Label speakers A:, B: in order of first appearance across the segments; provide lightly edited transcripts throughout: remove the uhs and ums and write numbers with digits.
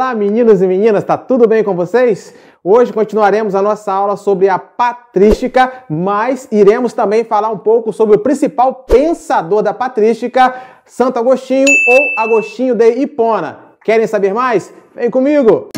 A: Olá, meninos e meninas, tá tudo bem com vocês? Hoje continuaremos a nossa aula sobre a patrística, mas iremos também falar um pouco sobre o principal pensador da patrística, Santo Agostinho ou Agostinho de Hipona. Querem saber mais? Vem comigo!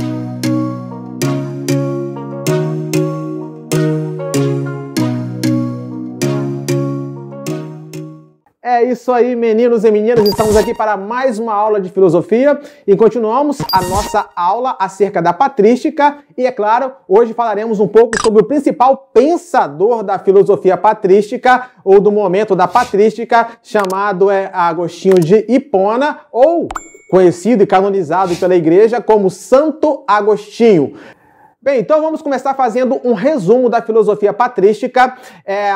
A: É isso aí, meninos e meninas, estamos aqui para mais uma aula de filosofia e continuamos a nossa aula acerca da patrística e, é claro, hoje falaremos um pouco sobre o principal pensador da filosofia patrística ou do momento da patrística, chamado Agostinho de Hipona, ou conhecido e canonizado pela Igreja como Santo Agostinho. Bem, então vamos começar fazendo um resumo da filosofia patrística.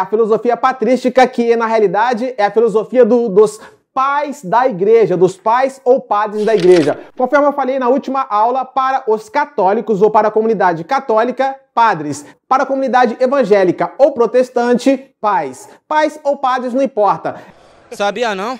A: A filosofia patrística que, na realidade, é a filosofia dos pais da igreja, dos pais ou padres da igreja. Conforme eu falei na última aula, para os católicos ou para a comunidade católica, padres. Para a comunidade evangélica ou protestante, pais. Pais ou padres, não importa.
B: Sabia não?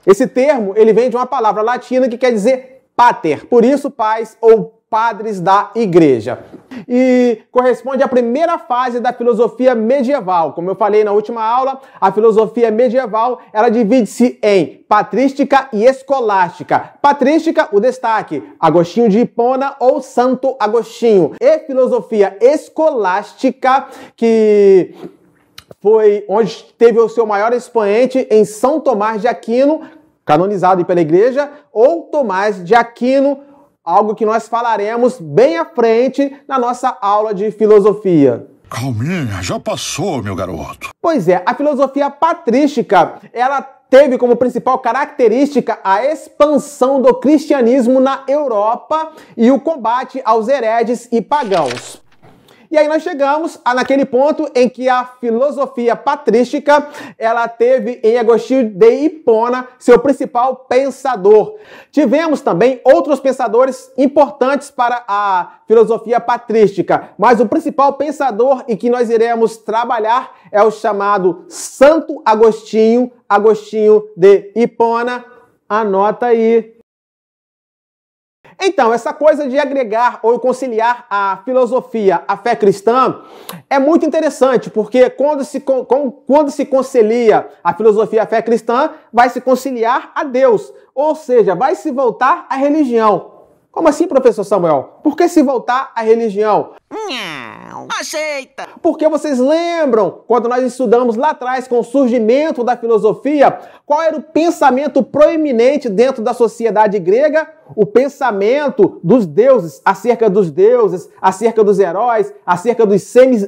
A: Esse termo, ele vem de uma palavra latina que quer dizer pater, por isso pais ou padres da igreja. E corresponde à primeira fase da filosofia medieval. Como eu falei na última aula, a filosofia medieval, ela divide-se em patrística e escolástica. Patrística, o destaque, Agostinho de Hipona ou Santo Agostinho. E filosofia escolástica, que foi onde teve o seu maior expoente em São Tomás de Aquino, canonizado pela Igreja, ou Tomás de Aquino, algo que nós falaremos bem à frente na nossa aula de filosofia.
C: Calminha, já passou, meu garoto.
A: Pois é, a filosofia patrística, ela teve como principal característica a expansão do cristianismo na Europa e o combate aos hereges e pagãos. E aí nós chegamos naquele ponto em que a filosofia patrística, ela teve em Agostinho de Hipona seu principal pensador. Tivemos também outros pensadores importantes para a filosofia patrística, mas o principal pensador e que nós iremos trabalhar é o chamado Santo Agostinho, Agostinho de Hipona. Anota aí. Então, essa coisa de agregar ou conciliar a filosofia à fé cristã é muito interessante, porque quando se concilia a filosofia à fé cristã, vai se conciliar a Deus, ou seja, vai se voltar à religião. Como assim, professor Samuel? Por que se voltar à religião?
B: Não aceita!
A: Porque vocês lembram, quando nós estudamos lá atrás com o surgimento da filosofia, qual era o pensamento proeminente dentro da sociedade grega? O pensamento dos deuses, acerca dos heróis, acerca dos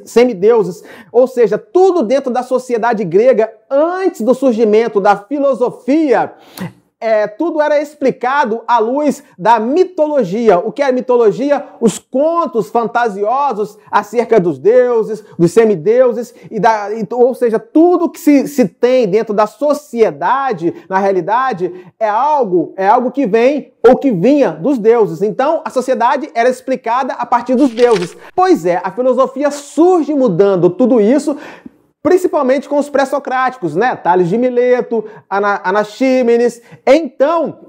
A: semideuses. Ou seja, tudo dentro da sociedade grega, antes do surgimento da filosofia, tudo era explicado à luz da mitologia. O que é mitologia? Os contos fantasiosos acerca dos deuses, dos semideuses, ou seja, tudo que se tem dentro da sociedade, na realidade, é algo que vem ou que vinha dos deuses. Então, a sociedade era explicada a partir dos deuses. Pois é, a filosofia surge mudando tudo isso, principalmente com os pré-socráticos, né? Tales de Mileto, Anaxímenes. Então,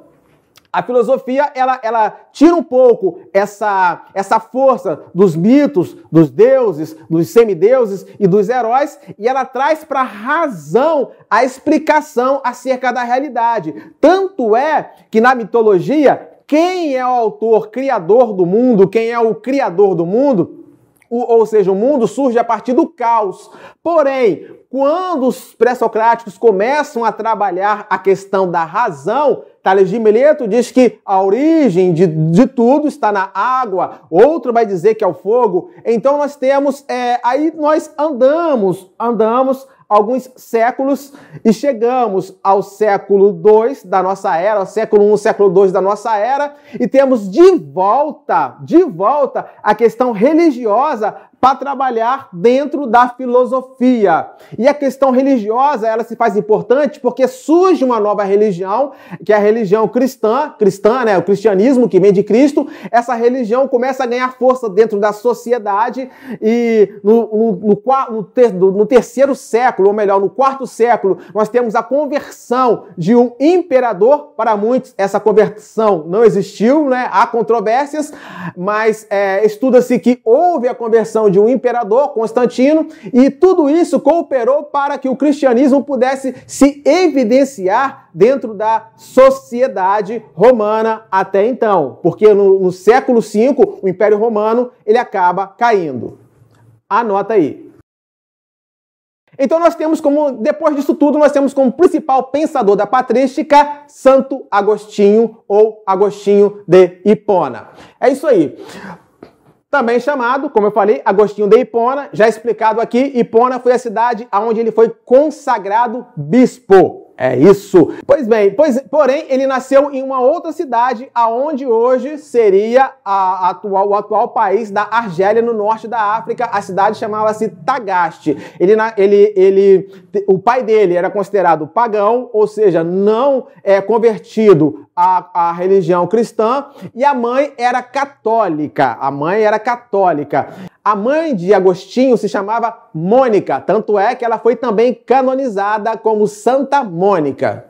A: a filosofia, ela tira um pouco essa força dos mitos, dos deuses, dos semideuses e dos heróis, e ela traz para a razão a explicação acerca da realidade. Tanto é que na mitologia, quem é o autor criador do mundo, quem é o criador do mundo, ou seja, o mundo surge a partir do caos. Porém, quando os pré-socráticos começam a trabalhar a questão da razão, Tales de Mileto diz que a origem de tudo está na água, outro vai dizer que é o fogo. Então nós temos, aí nós andamos alguns séculos e chegamos ao século II da nossa era, ao século I, século II da nossa era, e temos de volta a questão religiosa para trabalhar dentro da filosofia. E a questão religiosa, ela se faz importante porque surge uma nova religião, que é a religião cristã, né, o cristianismo que vem de Cristo. Essa religião começa a ganhar força dentro da sociedade e no terceiro século, ou melhor, no quarto século, nós temos a conversão de um imperador. Para muitos, essa conversão não existiu, né? Há controvérsias, mas estuda-se que houve a conversão de um imperador, Constantino, e tudo isso cooperou para que o cristianismo pudesse se evidenciar dentro da sociedade romana até então, porque no século V, o Império Romano, ele acaba caindo. Anota aí. Então nós temos depois disso tudo, nós temos como principal pensador da patrística Santo Agostinho, ou Agostinho de Hipona. É isso aí. Também chamado, como eu falei, Agostinho de Hipona, já explicado aqui, Hipona foi a cidade onde ele foi consagrado bispo. É isso. Pois bem, porém, ele nasceu em uma outra cidade, aonde hoje seria o atual país da Argélia, no norte da África. A cidade chamava-se Tagaste. O pai dele era considerado pagão, ou seja, não convertido à religião cristã, e a mãe era católica. A mãe de Agostinho se chamava Mônica, tanto é que ela foi também canonizada como Santa Mônica.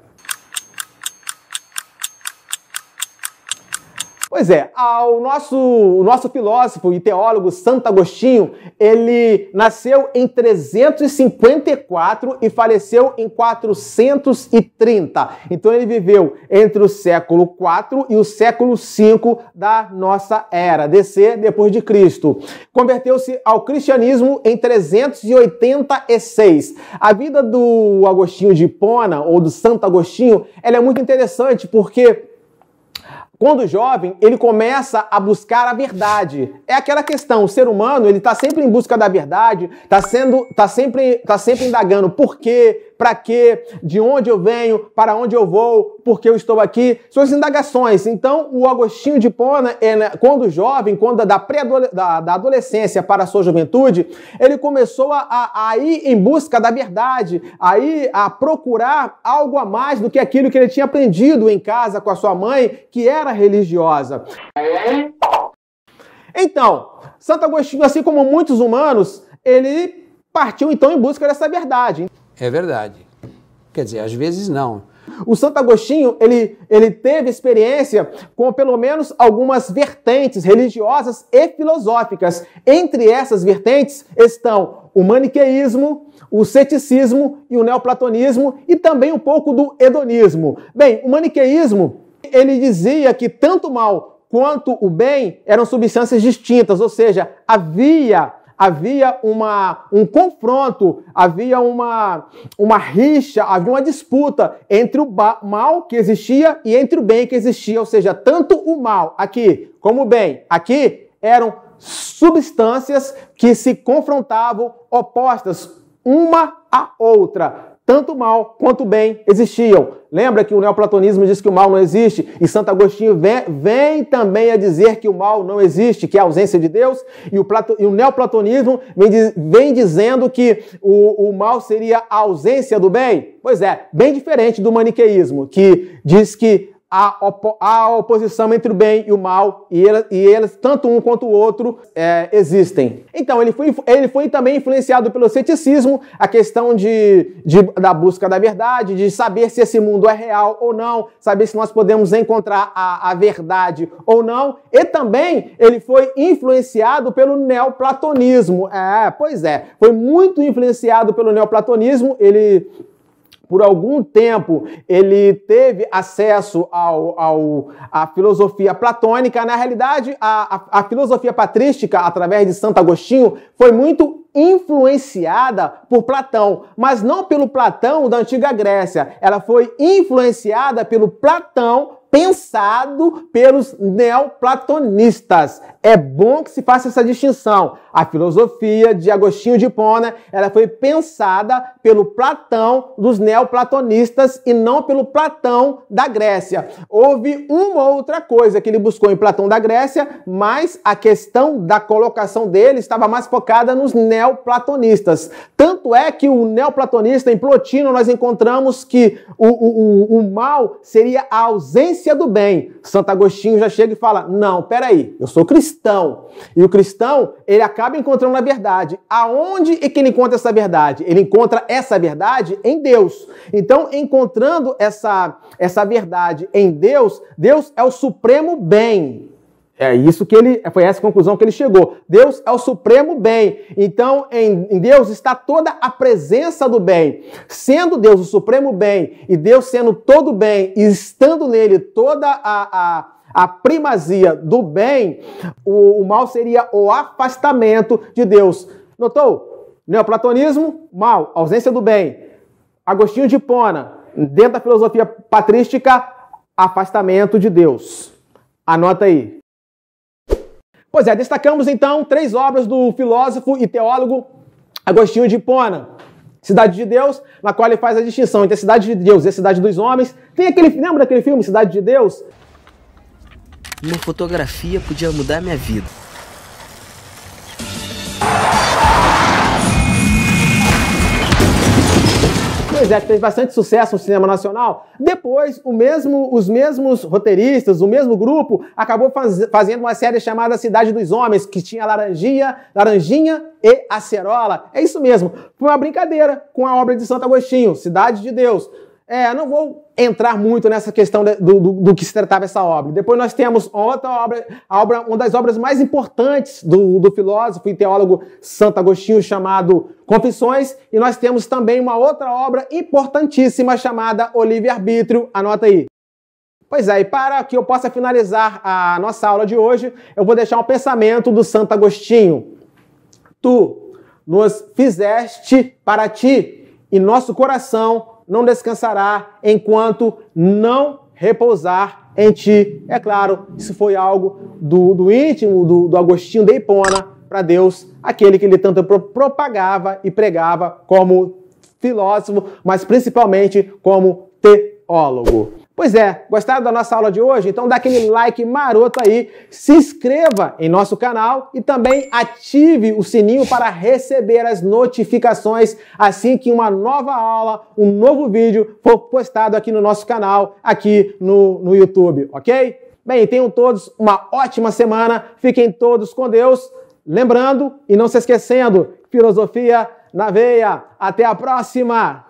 A: Pois é, o nosso filósofo e teólogo Santo Agostinho, ele nasceu em 354 e faleceu em 430. Então ele viveu entre o século IV e o século V da nossa era, DC, depois de Cristo. Converteu-se ao cristianismo em 386. A vida do Agostinho de Hipona, ou do Santo Agostinho, ela é muito interessante porque quando jovem, ele começa a buscar a verdade. É aquela questão, o ser humano, ele está sempre em busca da verdade, está sempre indagando por quê, para quê, de onde eu venho, para onde eu vou, por que eu estou aqui. São as indagações. Então, o Agostinho de Hipona, quando jovem, da adolescência para a sua juventude, ele começou a ir em busca da verdade, a procurar algo a mais do que aquilo que ele tinha aprendido em casa com a sua mãe, que era religiosa. Então, Santo Agostinho, assim como muitos humanos, ele partiu então em busca dessa verdade.
D: É verdade. Quer dizer, às vezes não.
A: O Santo Agostinho, ele teve experiência com pelo menos algumas vertentes religiosas e filosóficas. Entre essas vertentes estão o maniqueísmo, o ceticismo e o neoplatonismo, e também um pouco do hedonismo. Bem, o maniqueísmo, ele dizia que tanto o mal quanto o bem eram substâncias distintas, ou seja, havia um confronto, havia uma rixa, havia uma disputa entre o mal que existia e entre o bem que existia, ou seja, tanto o mal aqui como o bem aqui eram substâncias que se confrontavam, opostas uma à outra. Tanto o mal quanto o bem existiam. Lembra que o neoplatonismo diz que o mal não existe? E Santo Agostinho vem também a dizer que o mal não existe, que é a ausência de Deus. E o neoplatonismo vem dizendo que o mal seria a ausência do bem. Pois é, bem diferente do maniqueísmo, que diz que há oposição entre o bem e o mal, e eles tanto um quanto o outro, existem. Então, ele foi também influenciado pelo ceticismo, a questão da busca da verdade, de saber se esse mundo é real ou não, saber se nós podemos encontrar a verdade ou não, e também ele foi influenciado pelo neoplatonismo. Foi muito influenciado pelo neoplatonismo. Por algum tempo, ele teve acesso à filosofia platônica. Na realidade, a filosofia patrística, através de Santo Agostinho, foi muito influenciada por Platão, mas não pelo Platão da antiga Grécia. Ela foi influenciada pelo Platão pensado pelos neoplatonistas. É bom que se faça essa distinção. A filosofia de Agostinho de Hipona, ela foi pensada pelo Platão dos neoplatonistas e não pelo Platão da Grécia. Houve uma outra coisa que ele buscou em Platão da Grécia, mas a questão da colocação dele estava mais focada nos neoplatonistas. Tanto é que o neoplatonista, em Plotino, nós encontramos que o mal seria a ausência do bem. Santo Agostinho já chega e fala, não, peraí, eu sou cristão. E o cristão, ele acaba encontrando a verdade. Aonde é que ele encontra essa verdade? Ele encontra essa verdade em Deus. Então, encontrando essa verdade em Deus, Deus é o supremo bem. Foi essa a conclusão que ele chegou. Deus é o supremo bem. Então, em Deus está toda a presença do bem. Sendo Deus o supremo bem, e Deus sendo todo bem, e estando nele toda a primazia do bem, o mal seria o afastamento de Deus. Notou? Neoplatonismo, mal, ausência do bem. Agostinho de Hipona, dentro da filosofia patrística, afastamento de Deus. Anota aí. Pois é, destacamos então 3 obras do filósofo e teólogo Agostinho de Hipona. Cidade de Deus, na qual ele faz a distinção entre a cidade de Deus e a cidade dos homens. Lembra daquele filme, Cidade de Deus?
B: Uma fotografia podia mudar minha vida.
A: Pois é, que fez bastante sucesso no cinema nacional. Depois, os mesmos roteiristas, o mesmo grupo, acabou fazendo uma série chamada Cidade dos Homens, que tinha Laranjinha e Acerola. É isso mesmo. Foi uma brincadeira com a obra de Santo Agostinho, Cidade de Deus. Não vou entrar muito nessa questão do que se tratava essa obra. Depois nós temos outra obra, uma das obras mais importantes do filósofo e teólogo Santo Agostinho, chamado Confissões, e nós temos também uma outra obra importantíssima chamada O Livre-Arbítrio. Anota aí. Pois é, e para que eu possa finalizar a nossa aula de hoje, eu vou deixar um pensamento do Santo Agostinho. Tu nos fizeste para ti, e nosso coração não descansará enquanto não repousar em ti. É claro, isso foi algo do íntimo do Agostinho de Hipona para Deus, aquele que ele tanto propagava e pregava como filósofo, mas principalmente como teólogo. Pois é, gostaram da nossa aula de hoje? Então dá aquele like maroto aí, se inscreva em nosso canal e também ative o sininho para receber as notificações assim que uma nova aula, um novo vídeo for postado aqui no nosso canal, aqui no YouTube, ok? Bem, tenham todos uma ótima semana, fiquem todos com Deus, lembrando e não se esquecendo, filosofia na veia. Até a próxima!